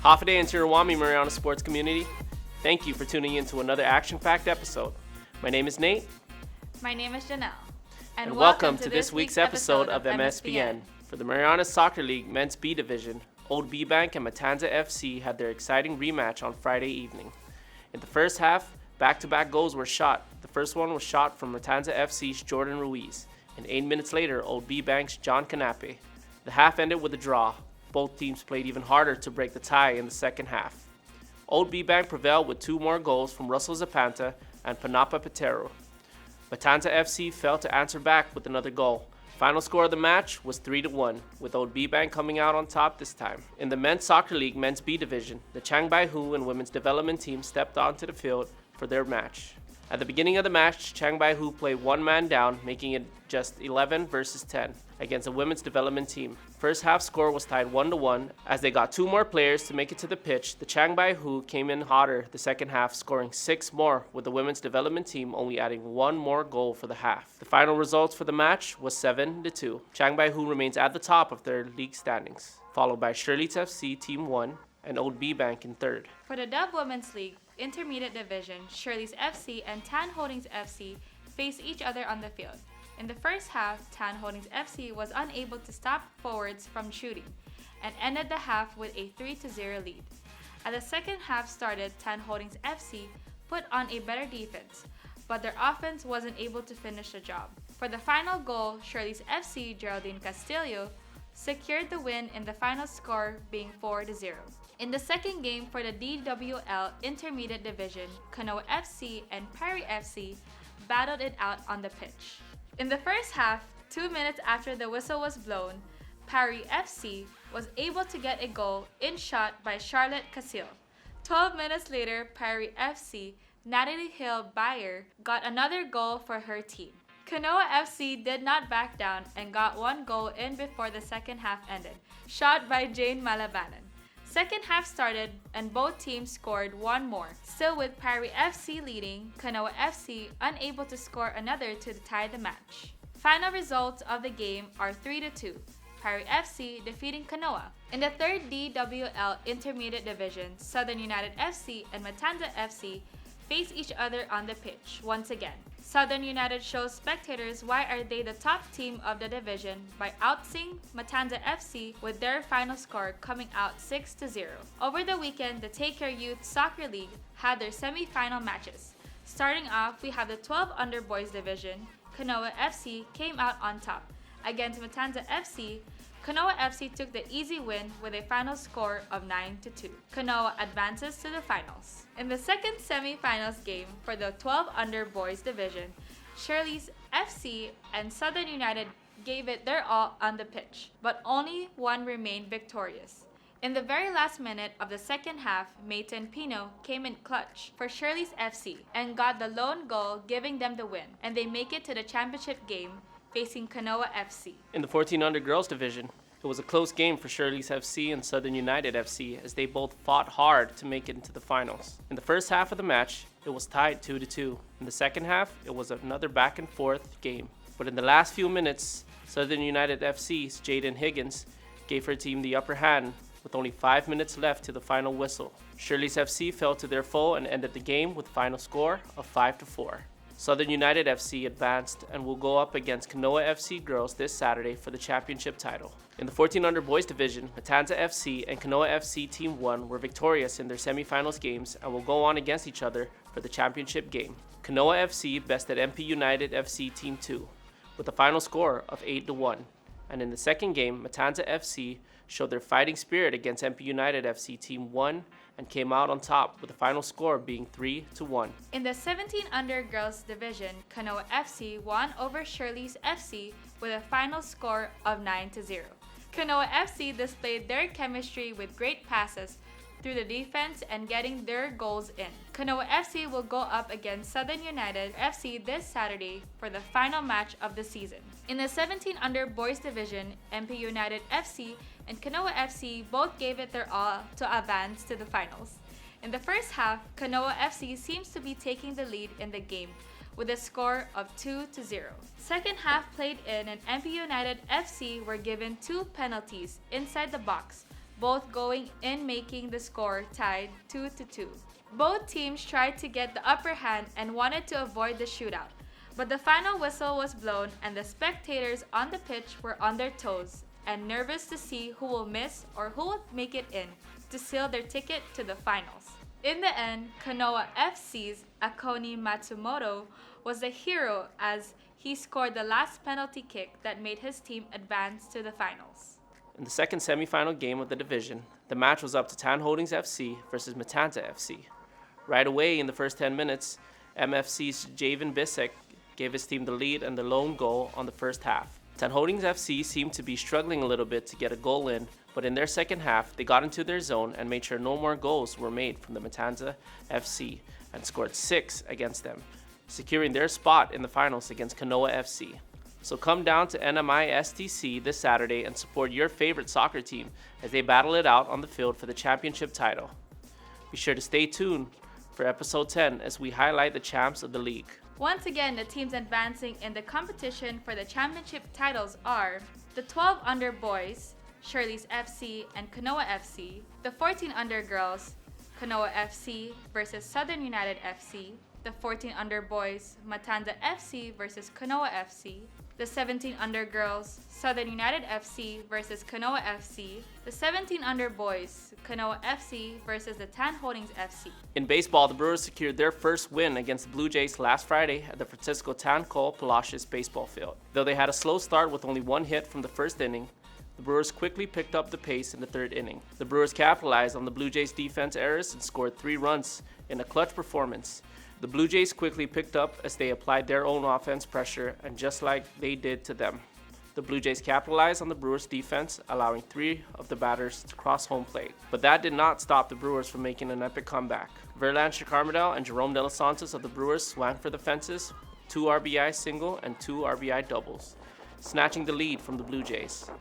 Håfa and Tirow, Marianas sports community. Thank you for tuning in to another action-packed episode. My name is Nate. My name is Janelle. And welcome to this week's episode of MSBN. For the Marianas Soccer League Men's B Division, Old B Bank and Matanza FC had their exciting rematch on Friday evening. In the first half, back-to-back goals were shot. The first one was shot from Matanza FC's Jordan Ruiz, and 8 minutes later, Old B Bank's John Canape. The half ended with a draw. Both teams played even harder to break the tie in the second half. Old B Bank prevailed with 2 more goals from Russell Zapanta and Panapa Petero. Matanza FC failed to answer back with another goal. Final score of the match was 3-1, with Old B Bank coming out on top this time. In the Men's Soccer League Men's B Division, the Chiang Bai Hu and Women's Development Team stepped onto the field for their match. At the beginning of the match, Chiang Bai Hu played one man down, making it just 11 versus 10 against the Women's Development Team. First half score was tied 1-1. As they got 2 more players to make it to the pitch, the Chiang Bai Hu came in hotter the second half, scoring 6 more, with the Women's Development Team only adding 1 more goal for the half. The final results for the match was 7-2. Chiang Bai Hu remains at the top of their league standings, followed by Shirley's FC Team 1 and Old B Bank in third. For the Dove Women's League Intermediate Division, Shirley's FC and Tan Holdings FC faced each other on the field. In the first half, Tan Holdings FC was unable to stop forwards from shooting and ended the half with a 3-0 lead. As the second half started, Tan Holdings FC put on a better defense, but their offense wasn't able to finish the job. For the final goal, Shirley's FC Geraldine Castillo secured the win in the final score being 4-0. In the second game for the DWL Intermediate Division, Kanoa FC and Perry FC battled it out on the pitch. In the first half, 2 minutes after the whistle was blown, Perry FC was able to get a goal in shot by Charlotte Casil. 12 minutes later, Perry FC Natalie Hill Bayer got another goal for her team. Kanoa FC did not back down and got 1 goal in before the second half ended, shot by Jane Malabanan. Second half started and both teams scored 1 more. Still with Perry FC leading, Kanoa FC unable to score another to tie the match. Final results of the game are 3-2. Perry FC defeating Kanoa. In the third DWL Intermediate Division, Southern United FC and Matanza FC face each other on the pitch once again. Southern United shows spectators why are they the top team of the division by outsing Matanza FC with their final score coming out 6-0. Over the weekend, the Take Care Youth Soccer League had their semi-final matches. Starting off, we have the 12 under boys division. Kanoa FC came out on top. Against Matanza FC, Kanoa FC took the easy win with a final score of 9-2. Kanoa advances to the finals. In the second semi-finals game for the 12 under boys division, Shirley's FC and Southern United gave it their all on the pitch, but only one remained victorious. In the very last minute of the second half, Mayton Pino came in clutch for Shirley's FC and got the lone goal, giving them the win, and they make it to the championship game facing Kanoa FC. In the 14 under girls division, it was a close game for Shirley's FC and Southern United FC as they both fought hard to make it into the finals. In the first half of the match, it was tied 2-2. In the second half, it was another back and forth game. But in the last few minutes, Southern United FC's Jaden Higgins gave her team the upper hand with only 5 minutes left to the final whistle. Shirley's FC fell to their foe and ended the game with a final score of 5-4. Southern United FC advanced and will go up against Kanoa FC girls this Saturday for the championship title. In the 14 under boys division, Matanza FC and Kanoa FC Team 1 were victorious in their semifinals games and will go on against each other for the championship game. Kanoa FC bested MP United FC Team 2 with a final score of 8-1. And in the second game, Matanza FC showed their fighting spirit against MP United FC Team 1 and came out on top with the final score being 3-1. In the 17 under girls division, Kanoa FC won over Shirley's FC with a final score of 9-0. Kanoa FC displayed their chemistry with great passes through the defense and getting their goals in. Kanoa FC will go up against Southern United FC this Saturday for the final match of the season. In the 17 under boys division, MP United FC and Kanoa FC both gave it their all to advance to the finals. In the first half, Kanoa FC seems to be taking the lead in the game with a score of 2-0. Second half played in and MP United FC were given 2 penalties inside the box both going in making the score tied 2-2. Both teams tried to get the upper hand and wanted to avoid the shootout, but the final whistle was blown and the spectators on the pitch were on their toes and nervous to see who will miss or who will make it in to seal their ticket to the finals. In the end, Kanoa FC's Akoni Matsumoto was the hero as he scored the last penalty kick that made his team advance to the finals. In the second semifinal game of the division, the match was up to Tan Holdings FC versus Matanza FC. Right away in the first 10 minutes, MFC's Javen Bisek gave his team the lead and the lone goal on the first half. Tan Holdings FC seemed to be struggling a little bit to get a goal in, but in their second half, they got into their zone and made sure no more goals were made from the Matanza FC and scored 6 against them, securing their spot in the finals against Kanoa FC. So come down to NMIFA this Saturday and support your favorite soccer team as they battle it out on the field for the championship title. Be sure to stay tuned for episode 10 as we highlight the champs of the league. Once again, the teams advancing in the competition for the championship titles are the 12 under boys, Shirley's FC and Kanoa FC, the 14 under girls, Kanoa FC versus Southern United FC, the 14 under boys, Matanza FC versus Kanoa FC, the 17 under girls, Southern United FC versus Kanoa FC, the 17 under boys, Kanoa FC versus the Tan Holdings FC. In baseball, the Brewers secured their first win against the Blue Jays last Friday at the Francisco Tan Cole Palacios baseball field. Though they had a slow start with only one hit from the first inning, the Brewers quickly picked up the pace in the third inning. The Brewers capitalized on the Blue Jays' defense errors and scored 3 runs in a clutch performance. The Blue Jays quickly picked up as they applied their own offense pressure, and just like they did to them, the Blue Jays capitalized on the Brewers' defense, allowing 3 of the batters to cross home plate. But that did not stop the Brewers from making an epic comeback. Verlan Chicarmidel and Jerome De Los Santos of the Brewers swung for the fences, 2 RBI single and 2 RBI doubles, snatching the lead from the Blue Jays.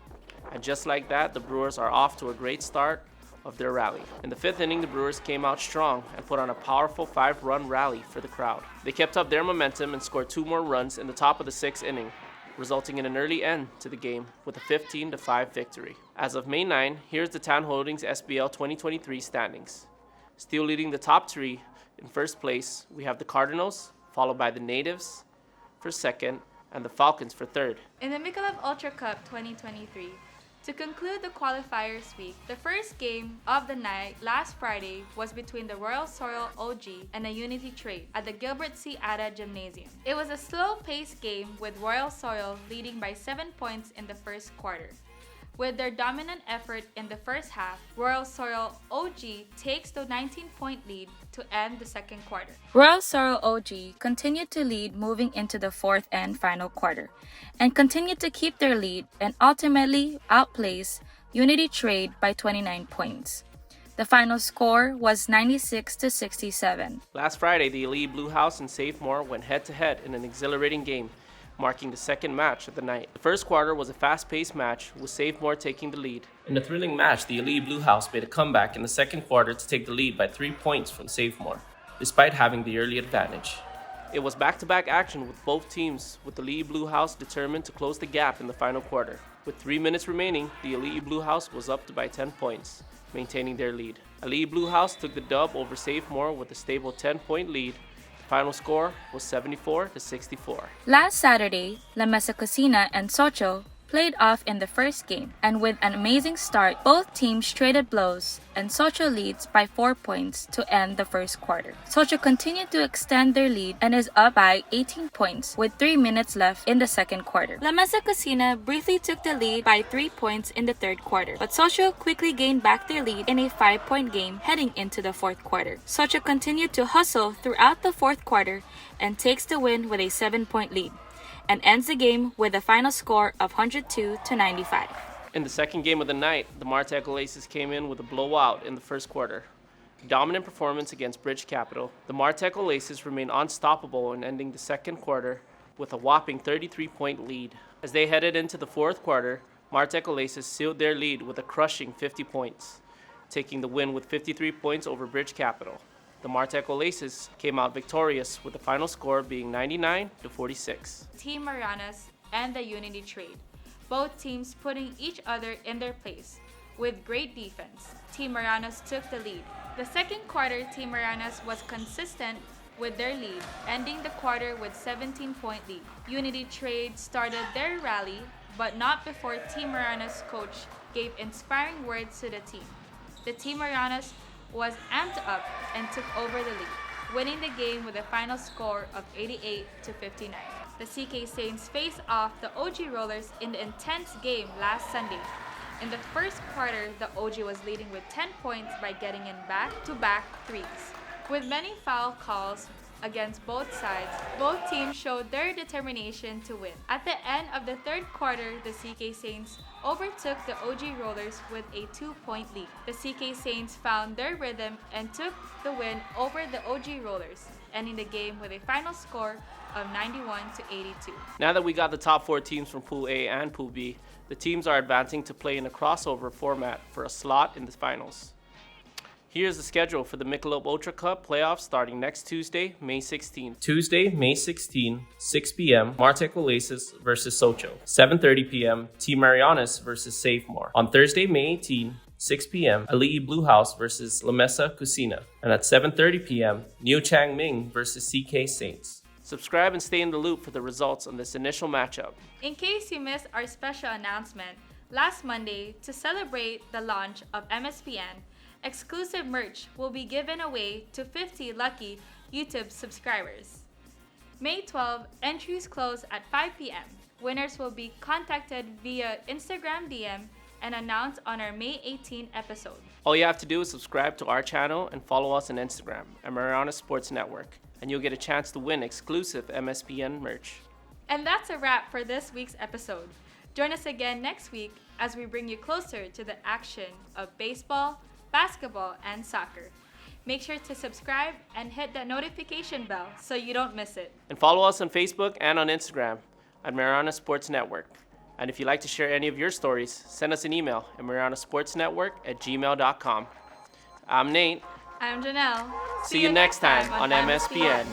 And just like that, the Brewers are off to a great start of their rally. In the 5th inning, the Brewers came out strong and put on a powerful 5-run rally for the crowd. They kept up their momentum and scored 2 more runs in the top of the 6th inning, resulting in an early end to the game with a 15-5 victory. As of May 9, here's the Tan Holdings SBL 2023 standings. Still leading the top 3, in first place, we have the Cardinals, followed by the Natives for second, and the Falcons for third. In the Michelob Ultra Cup 2023, to conclude the qualifiers week, the first game of the night last Friday was between the Royal Soil OG and the Unity Trade at the Gilbert C. Adai Gymnasium. It was a slow-paced game with Royal Soil leading by 7 points in the first quarter. With their dominant effort in the first half, Royal Soil OG takes the 19-point lead to end the second quarter. Royal Soil OG continued to lead moving into the 4th and final quarter, and continued to keep their lead and ultimately outplace Unity Trade by 29 points. The final score was 96-67. Last Friday, the Elite Blue House and Safemore went head-to-head in an exhilarating game, marking the second match of the night. The first quarter was a fast-paced match, with Safemore taking the lead. In a thrilling match, the Elite Blue House made a comeback in the second quarter to take the lead by 3 points from Safemore, despite having the early advantage. It was back-to-back action with both teams, with the Elite Blue House determined to close the gap in the final quarter. With 3 minutes remaining, the Elite Blue House was up by 10 points, maintaining their lead. Elite Blue House took the dub over Safemore with a stable 10-point lead. Final score was 74-64. Last Saturday, La Mesa Cocina and Socho played off in the first game, and with an amazing start, both teams traded blows, and Socho leads by 4 points to end the first quarter. Socho continued to extend their lead and is up by 18 points with 3 minutes left in the second quarter. La Mesa Cocina briefly took the lead by 3 points in the third quarter, but Socho quickly gained back their lead in a 5-point game heading into the fourth quarter. Socho continued to hustle throughout the fourth quarter and takes the win with a 7-point lead, and ends the game with a final score of 102-95. In the second game of the night, the Marteco Aces came in with a blowout in the first quarter. Dominant performance against Bridge Capital, the Marteco Aces remained unstoppable in ending the second quarter with a whopping 33-point lead. As they headed into the fourth quarter, Marteco Aces sealed their lead with a crushing 50 points, taking the win with 53 points over Bridge Capital. The Marteco Aces came out victorious with the final score being 99-46. Team Marianas and the Unity Trade, both teams putting each other in their place, with great defense. Team Marianas took the lead. The second quarter, Team Marianas was consistent with their lead, ending the quarter with 17-point lead. Unity Trade started their rally, but not before Team Marianas coach gave inspiring words to the team. The Team Marianas was amped up and took over the lead, winning the game with a final score of 88-59. The CK Saints faced off the OG Rollers in the intense game last Sunday. In the first quarter, the OG was leading with 10 points by getting in back-to-back threes. With many foul calls against both sides, both teams showed their determination to win. At the end of the third quarter, the CK Saints overtook the OG Rollers with a 2-point lead. The CK Saints found their rhythm and took the win over the OG Rollers, ending the game with a final score of 91-82. Now that we got the top 4 teams from Pool A and Pool B, the teams are advancing to play in a crossover format for a slot in the finals. Here's the schedule for the Michelob Ultra Cup playoffs starting next Tuesday, May 16. Tuesday, May 16, 6 p.m., Martec Oasis versus Socho. 7:30 p.m., Team Marianas versus Safemore. On Thursday, May 18, 6 p.m., Ali'i Blue House versus La Mesa Cocina. And at 7:30 p.m., New Chang Ming versus CK Saints. Subscribe and stay in the loop for the results on this initial matchup. In case you missed our special announcement, last Monday, to celebrate the launch of MSPN, exclusive merch will be given away to 50 lucky YouTube subscribers. May 12, entries close at 5 p.m. Winners will be contacted via Instagram DM and announced on our May 18 episode. All you have to do is subscribe to our channel and follow us on Instagram at Marianas Sports Network, and you'll get a chance to win exclusive MSPN merch. And that's a wrap for this week's episode. Join us again next week as we bring you closer to the action of baseball, basketball, and soccer. Make sure to subscribe and hit that notification bell so you don't miss it. And follow us on Facebook and on Instagram at Marianas Sports Network. And if you'd like to share any of your stories, send us an email at marianasportsnetwork@gmail.com. I'm Nate. I'm Janelle. See you next time on MSPN.